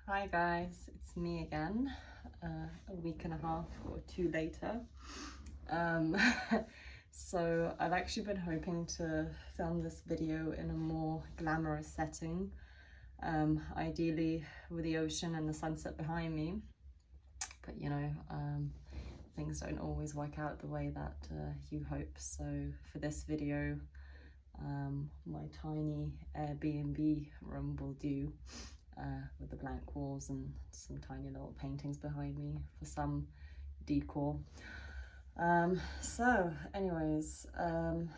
Hi guys, it's me again, a week and a half or two later. Um, so I've actually been hoping to film this video in a more glamorous setting, ideally with the ocean and the sunset behind me, but things don't always work out the way that you hope. So for this video, my tiny Airbnb room will do. With the blank walls and some tiny little paintings behind me for some decor. So anyways, the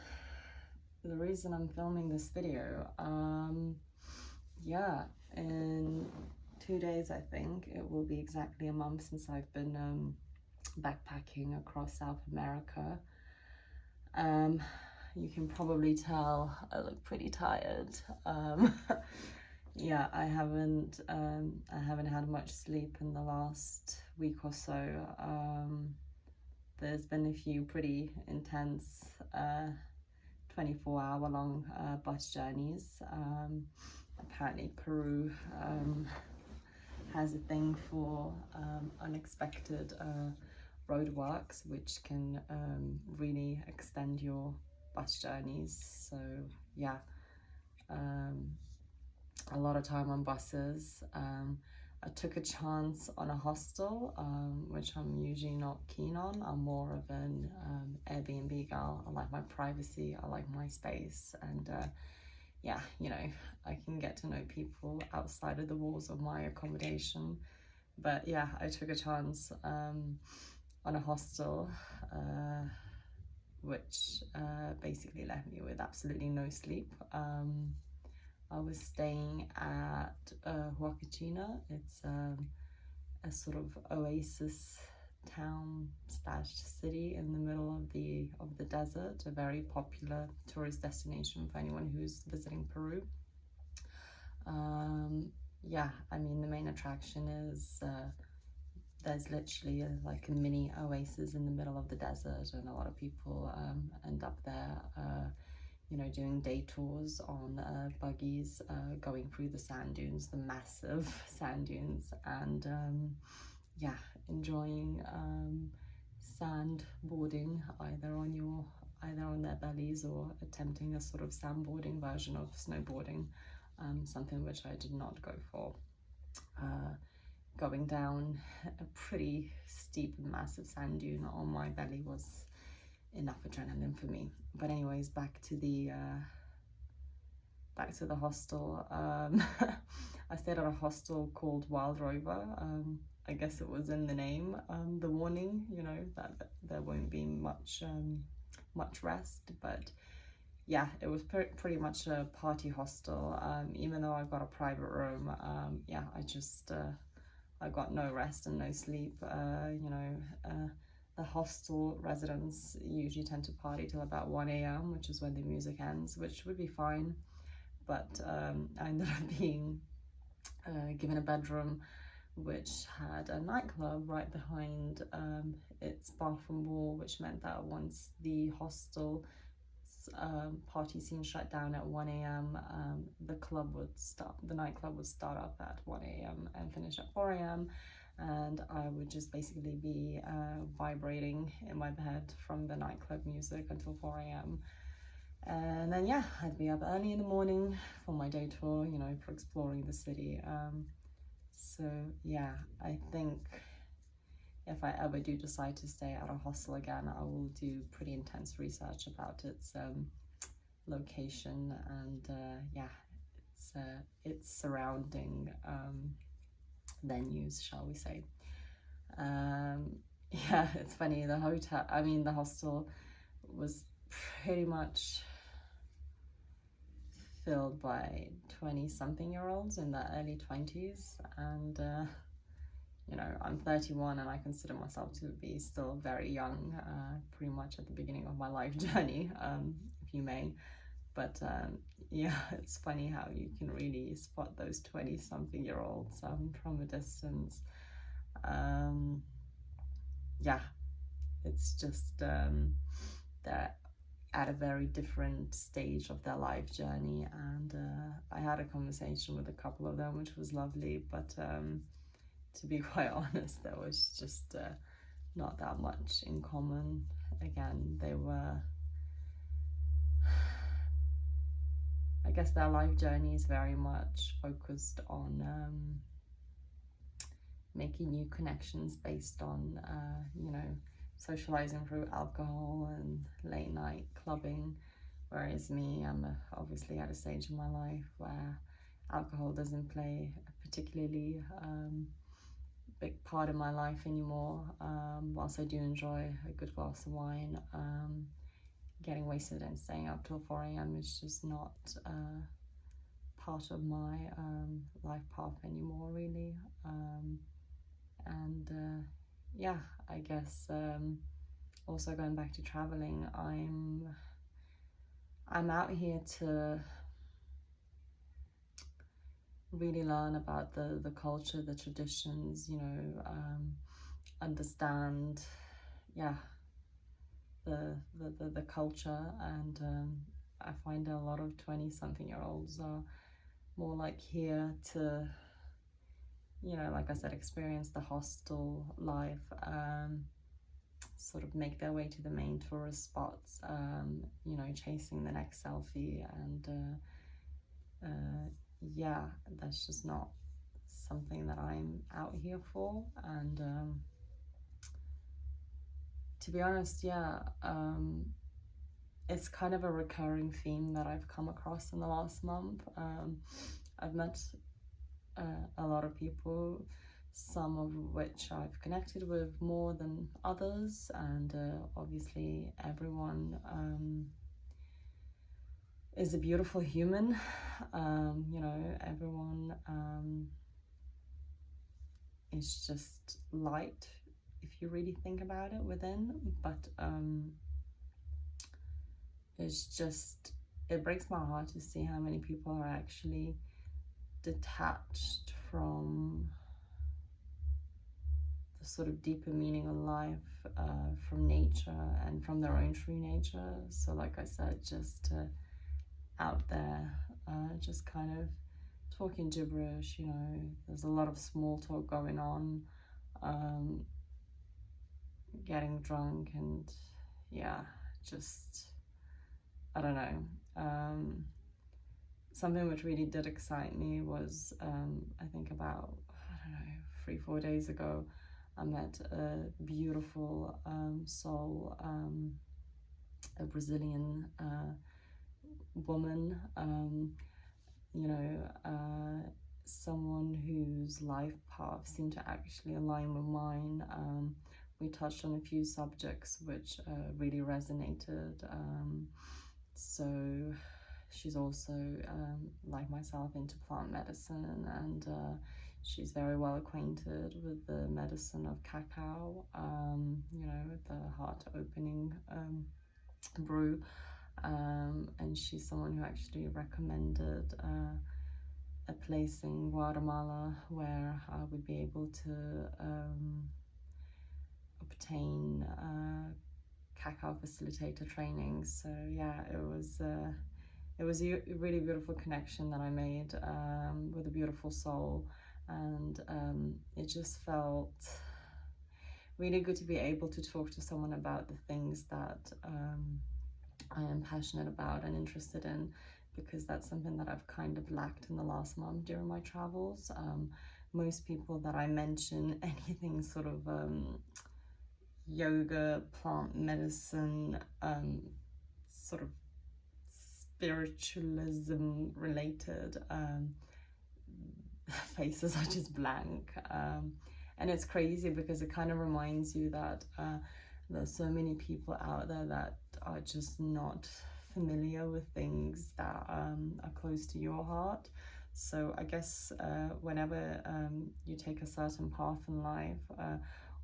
reason I'm filming this video, in 2 days I think it will be exactly a month since I've been backpacking across South America. You can probably tell I look pretty tired. Yeah, I haven't had much sleep in the last week or so. There's been a few pretty intense 24-hour long bus journeys. Apparently Peru has a thing for unexpected roadworks, which can really extend your bus journeys. So yeah, a lot of time on buses. I took a chance on a hostel, which I'm usually not keen on. I'm more of an Airbnb girl. I like my privacy, I like my space, and yeah, I can get to know people outside of the walls of my accommodation. But yeah, I took a chance on a hostel, which basically left me with absolutely no sleep. I was staying at Huacachina. It's a sort of oasis town / city in the middle of the desert, a very popular tourist destination for anyone who's visiting Peru. Yeah, I mean, the main attraction is there's literally like a mini oasis in the middle of the desert, and a lot of people end up there doing day tours on buggies, going through the sand dunes, the massive sand dunes, and yeah, enjoying sand boarding either on their bellies or attempting a sort of sandboarding version of snowboarding, something which I did not go for. Going down a pretty steep and massive sand dune on my belly was enough adrenaline for me. But anyways, back to the hostel. I stayed at a hostel called Wild Rover. I guess it was in the name, the warning, that there won't be much rest. But yeah, it was pretty much a party hostel. Even though I got a private room, yeah, I got no rest and no sleep. The hostel residents usually tend to party till about 1 a.m, which is when the music ends, which would be fine. But I ended up being given a bedroom which had a nightclub right behind its bathroom wall, which meant that once the hostel party scene shut down at 1 a.m, the nightclub would start up at 1 a.m and finish at 4 a.m, and I would just basically be vibrating in my bed from the nightclub music until 4 a.m. And then yeah, I'd be up early in the morning for my day tour, for exploring the city. So yeah, I think if I ever do decide to stay at a hostel again, I will do pretty intense research about its location and yeah, its surrounding venues, shall we say. Yeah, it's funny, the hostel was pretty much filled by 20-something-year-olds in their early 20s, and I'm 31 and I consider myself to be still very young, pretty much at the beginning of my life journey, if you may. But yeah, it's funny how you can really spot those 20-something-year-olds from a distance. Yeah, it's just they're at a very different stage of their life journey, and I had a conversation with a couple of them, which was lovely, but to be quite honest, there was just not that much in common. Again, they were, I guess their life journey is very much focused on making new connections based on, you know, socializing through alcohol and late night clubbing. Whereas me, I'm obviously at a stage in my life where alcohol doesn't play a particularly big part of my life anymore. Whilst I do enjoy a good glass of wine, getting wasted and staying up till 4 a.m. is just not part of my life path anymore, really. And yeah, I guess also going back to traveling, I'm out here to really learn about the culture, the traditions, you know, understand, yeah, the culture. And I find a lot of 20-something-year-olds are more like here to, you know, like I said, experience the hostel life, sort of make their way to the main tourist spots, you know, chasing the next selfie. And yeah, that's just not something that I'm out here for. And to be honest, yeah, it's kind of a recurring theme that I've come across in the last month. I've met a lot of people, some of which I've connected with more than others, and obviously everyone is a beautiful human. You know, everyone is just light if you really think about it within, but it's just, it breaks my heart to see how many people are actually detached from the sort of deeper meaning of life, from nature and from their own true nature. So like I said, just out there, just kind of talking gibberish, you know, there's a lot of small talk going on, getting drunk, and yeah, just, I don't know. Something which really did excite me was, I think about, I don't know, 3-4 days ago, I met a beautiful soul, a Brazilian woman, you know, someone whose life path seemed to actually align with mine. We touched on a few subjects which really resonated. So she's also, like myself, into plant medicine, and she's very well acquainted with the medicine of cacao, you know, the heart opening brew. And she's someone who actually recommended a place in Guatemala where I would be able to obtain cacao facilitator training. So yeah, it was a really beautiful connection that I made with a beautiful soul, and it just felt really good to be able to talk to someone about the things that I am passionate about and interested in, because that's something that I've kind of lacked in the last month during my travels. Most people that I mention anything sort of yoga, plant medicine, sort of spiritualism related, faces are just blank. And it's crazy because it kind of reminds you that there's so many people out there that are just not familiar with things that are close to your heart. So I guess whenever you take a certain path in life,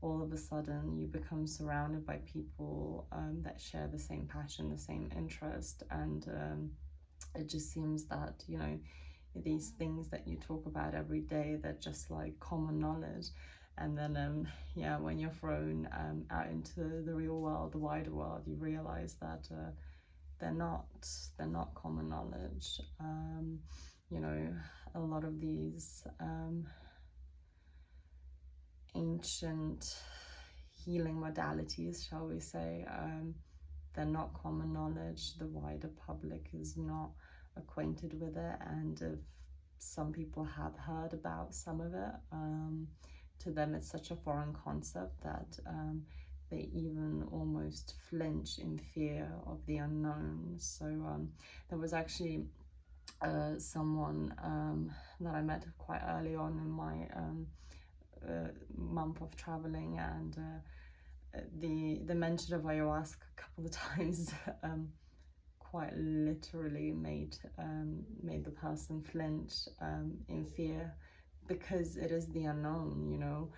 all of a sudden you become surrounded by people that share the same passion, the same interest, and it just seems that, you know, these things that you talk about every day, they're just like common knowledge. And then yeah, when you're thrown out into the real world, the wider world, you realize that they're not common knowledge. You know, a lot of these ancient healing modalities, shall we say, they're not common knowledge. The wider public is not acquainted with it, and if some people have heard about some of it, to them it's such a foreign concept that they even almost flinch in fear of the unknown. So there was actually someone that I met quite early on in my month of traveling, and the mention of ayahuasca a couple of times quite literally made the person flinch in fear, because it is the unknown, you know.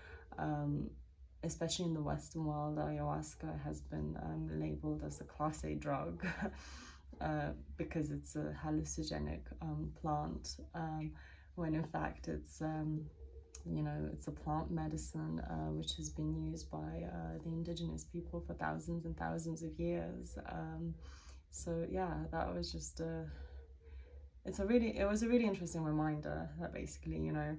Especially in the Western world, ayahuasca has been labeled as a Class A drug because it's a hallucinogenic plant, when in fact it's you know, it's a plant medicine which has been used by the indigenous people for thousands and thousands of years. So yeah, that was just it was a really interesting reminder that basically, you know,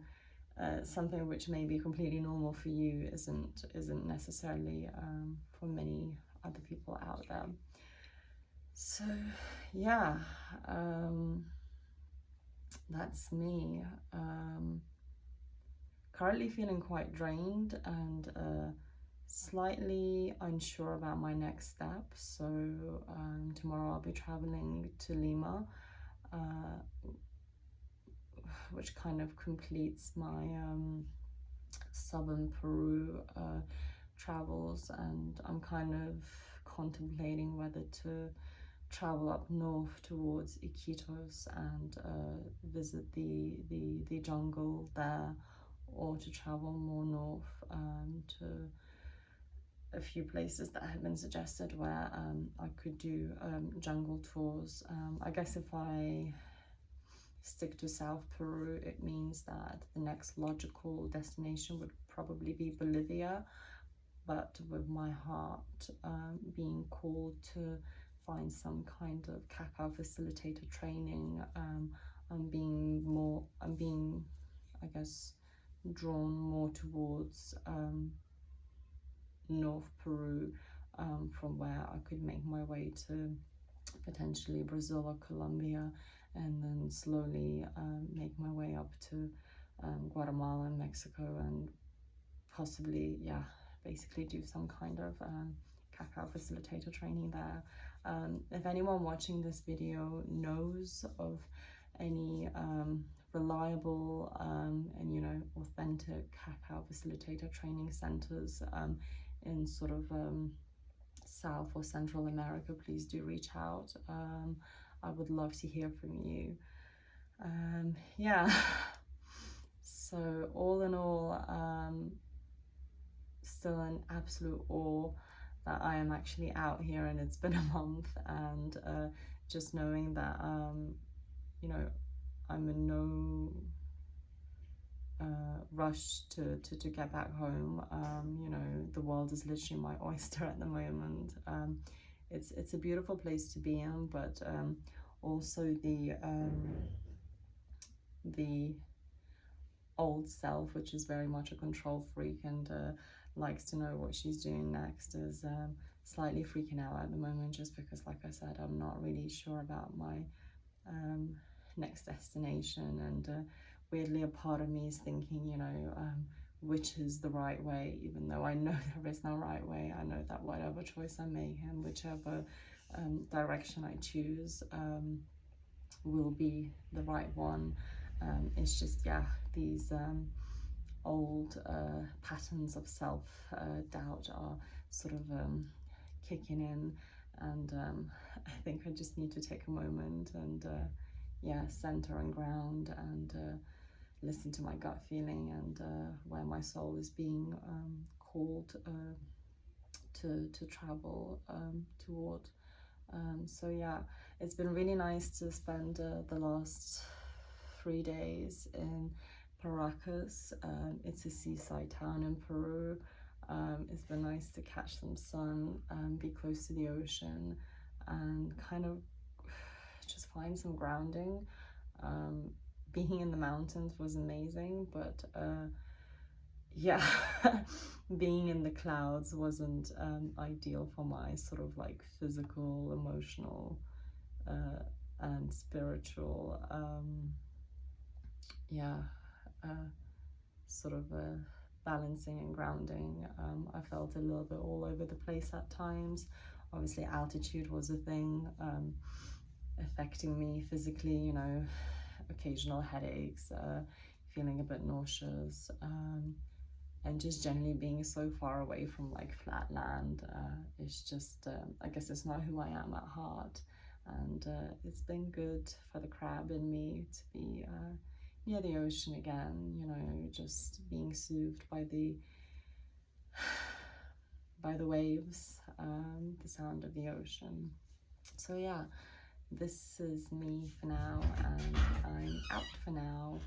something which may be completely normal for you isn't necessarily for many other people out there. So yeah, that's me. Currently feeling quite drained and slightly unsure about my next step. So tomorrow I'll be traveling to Lima, which kind of completes my southern Peru travels, and I'm kind of contemplating whether to travel up north towards Iquitos and visit the jungle there, or to travel more north to a few places that have been suggested where I could do jungle tours. I guess if I stick to South Peru, it means that the next logical destination would probably be Bolivia, but with my heart being called to find some kind of cacao facilitator training, I'm being, I guess, drawn more towards North Peru, from where I could make my way to potentially Brazil or Colombia, and then slowly make my way up to Guatemala and Mexico, and possibly, yeah, basically do some kind of cacao facilitator training there. If anyone watching this video knows of any reliable and, you know, authentic cacao facilitator training centers in sort of South or Central America, please do reach out. I would love to hear from you. Yeah, so all in all, still in absolute awe that I am actually out here and it's been a month, and just knowing that you know, I'm in no rush to get back home. You know, the world is literally my oyster at the moment. It's a beautiful place to be in, but also the old self, which is very much a control freak and likes to know what she's doing next, is slightly freaking out at the moment, just because, like I said, I'm not really sure about my next destination, and weirdly a part of me is thinking, you know, which is the right way, even though I know there is no right way. I know that whatever choice I make and whichever direction I choose will be the right one. It's just, yeah, these old patterns of self-doubt are sort of kicking in, and I think I just need to take a moment and yeah, center and ground, and listen to my gut feeling, and where my soul is being called to travel toward. So yeah, it's been really nice to spend the last 3 days in Paracas. It's a seaside town in Peru. It's been nice to catch some sun, be close to the ocean, and kind of just find some grounding. Being in the mountains was amazing, but yeah, being in the clouds wasn't ideal for my sort of like physical, emotional, and spiritual, sort of balancing and grounding. I felt a little bit all over the place at times. Obviously, altitude was a thing, affecting me physically, you know, occasional headaches, feeling a bit nauseous, and just generally being so far away from like flat land is just, I guess it's not who I am at heart. And it's been good for the crab in me to be near the ocean again, you know, just being soothed by the waves, the sound of the ocean. So yeah, this is me for now, and I'm out for now.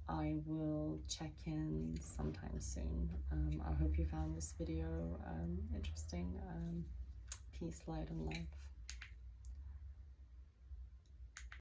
I will check in sometime soon. I hope you found this video interesting. Peace, light, and love.